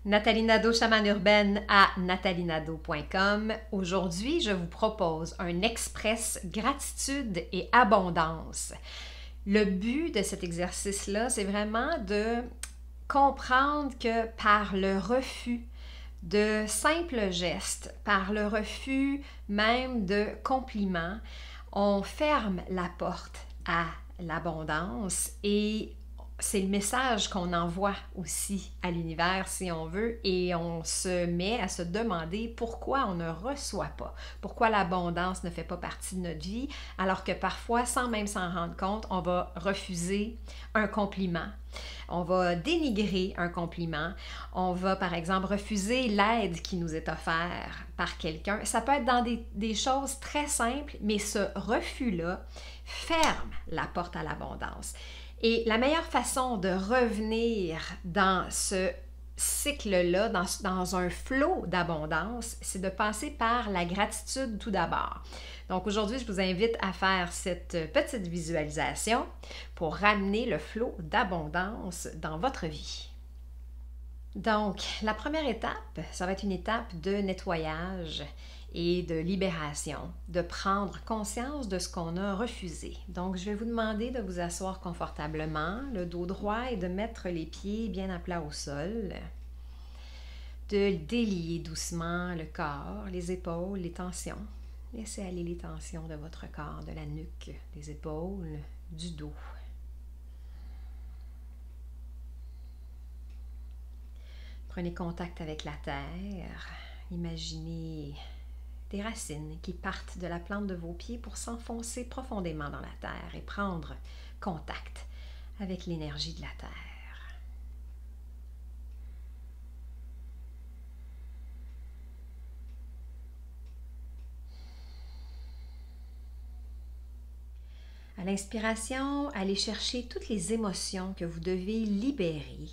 Nathalie Nadeau, chamane urbaine à nathalienadeau.com. Aujourd'hui, je vous propose un express gratitude et abondance. Le but de cet exercice-là, c'est vraiment de comprendre que par le refus de simples gestes, par le refus même de compliments, on ferme la porte à l'abondance et c'est le message qu'on envoie aussi à l'univers, si on veut, et on se met à se demander pourquoi on ne reçoit pas, pourquoi l'abondance ne fait pas partie de notre vie, alors que parfois, sans même s'en rendre compte, on va refuser un compliment. On va dénigrer un compliment. On va, par exemple, refuser l'aide qui nous est offerte par quelqu'un. Ça peut être dans des choses très simples, mais ce refus-là ferme la porte à l'abondance. Et la meilleure façon de revenir dans ce cycle-là, dans un flot d'abondance, c'est de passer par la gratitude tout d'abord. Donc aujourd'hui, je vous invite à faire cette petite visualisation pour ramener le flot d'abondance dans votre vie. Donc, la première étape, ça va être une étape de nettoyage et de libération, de prendre conscience de ce qu'on a refusé. Donc, je vais vous demander de vous asseoir confortablement, le dos droit et de mettre les pieds bien à plat au sol, de délier doucement le corps, les épaules, les tensions. Laissez aller les tensions de votre corps, de la nuque, des épaules, du dos. Prenez contact avec la terre. Imaginez des racines qui partent de la plante de vos pieds pour s'enfoncer profondément dans la terre et prendre contact avec l'énergie de la terre. À l'inspiration, allez chercher toutes les émotions que vous devez libérer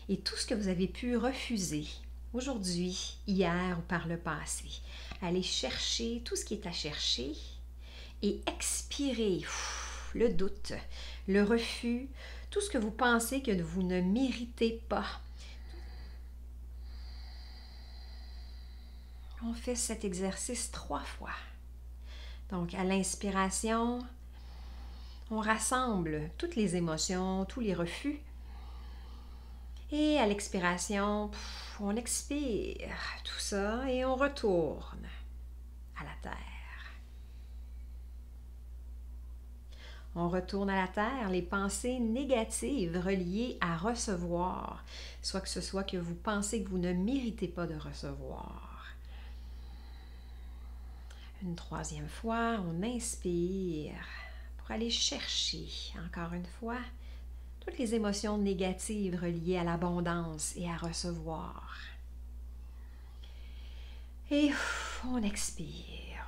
et tout ce que vous avez pu refuser aujourd'hui, hier ou par le passé. Allez chercher tout ce qui est à chercher et expirez le doute, le refus, tout ce que vous pensez que vous ne méritez pas. On fait cet exercice 3 fois. Donc, à l'inspiration, on rassemble toutes les émotions, tous les refus. Et à l'expiration, on expire tout ça et on retourne à la terre. On retourne à la terre les pensées négatives reliées à recevoir, soit que ce soit que vous pensez que vous ne méritez pas de recevoir. Une troisième fois, on inspire pour aller chercher, encore une fois, toutes les émotions négatives reliées à l'abondance et à recevoir. Et on expire.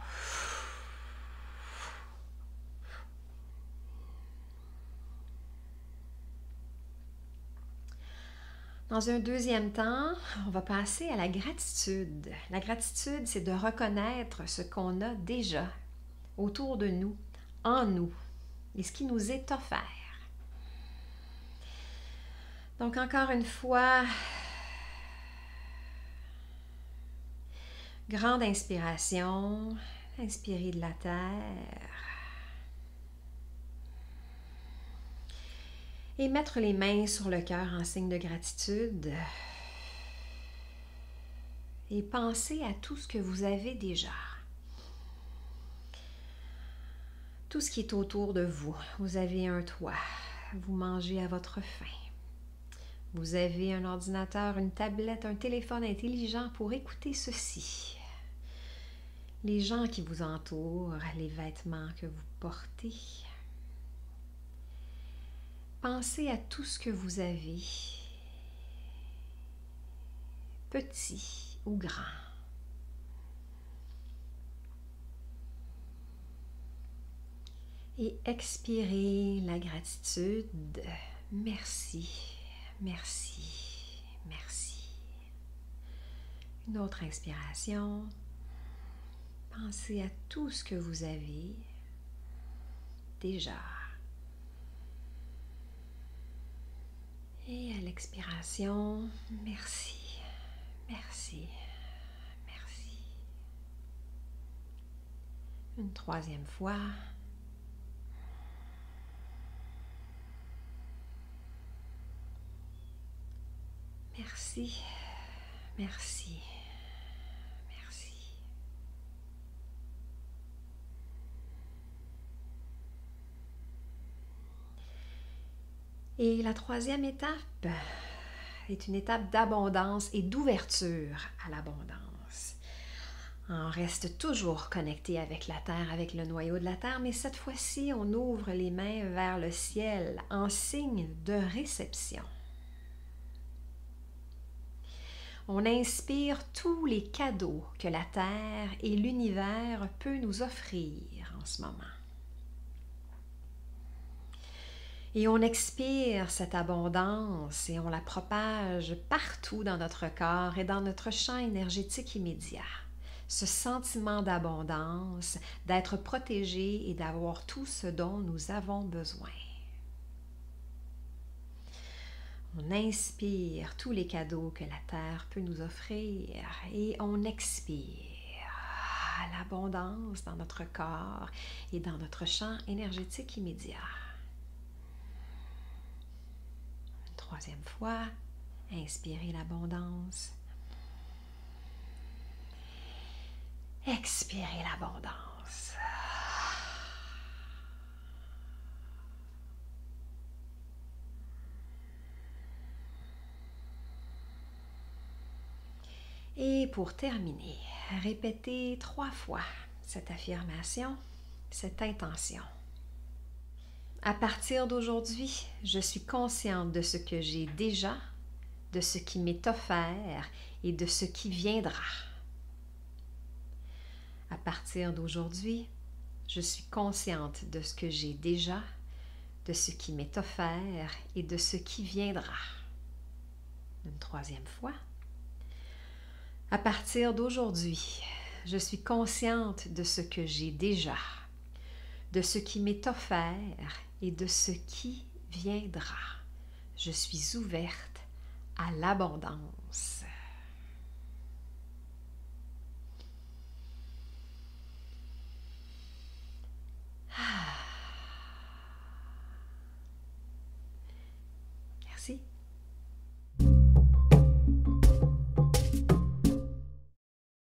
Dans un deuxième temps, on va passer à la gratitude. La gratitude, c'est de reconnaître ce qu'on a déjà autour de nous, en nous, et ce qui nous est offert. Donc, encore une fois, grande inspiration, inspirez de la terre. Et mettre les mains sur le cœur en signe de gratitude. Et pensez à tout ce que vous avez déjà. Tout ce qui est autour de vous. Vous avez un toit. Vous mangez à votre faim. Vous avez un ordinateur, une tablette, un téléphone intelligent pour écouter ceci. Les gens qui vous entourent, les vêtements que vous portez. Pensez à tout ce que vous avez, petit ou grand. Et expirez la gratitude. Merci, merci, merci. Une autre inspiration. Pensez à tout ce que vous avez déjà. Et à l'expiration, merci, Une troisième fois. Merci, merci, merci. Et la troisième étape est une étape d'abondance et d'ouverture à l'abondance. On reste toujours connecté avec la Terre, avec le noyau de la Terre, mais cette fois-ci, on ouvre les mains vers le ciel en signe de réception. On inspire tous les cadeaux que la Terre et l'univers peut nous offrir en ce moment. Et on expire cette abondance et on la propage partout dans notre corps et dans notre champ énergétique immédiat. Ce sentiment d'abondance, d'être protégé et d'avoir tout ce dont nous avons besoin. On inspire tous les cadeaux que la Terre peut nous offrir et on expire l'abondance dans notre corps et dans notre champ énergétique immédiat. Une troisième fois, inspirez l'abondance. Expirez l'abondance. Et pour terminer, répétez 3 fois cette affirmation, cette intention. À partir d'aujourd'hui, je suis consciente de ce que j'ai déjà, de ce qui m'est offert et de ce qui viendra. À partir d'aujourd'hui, je suis consciente de ce que j'ai déjà, de ce qui m'est offert et de ce qui viendra. Une troisième fois. À partir d'aujourd'hui, je suis consciente de ce que j'ai déjà, de ce qui m'est offert et de ce qui viendra. Je suis ouverte à l'abondance.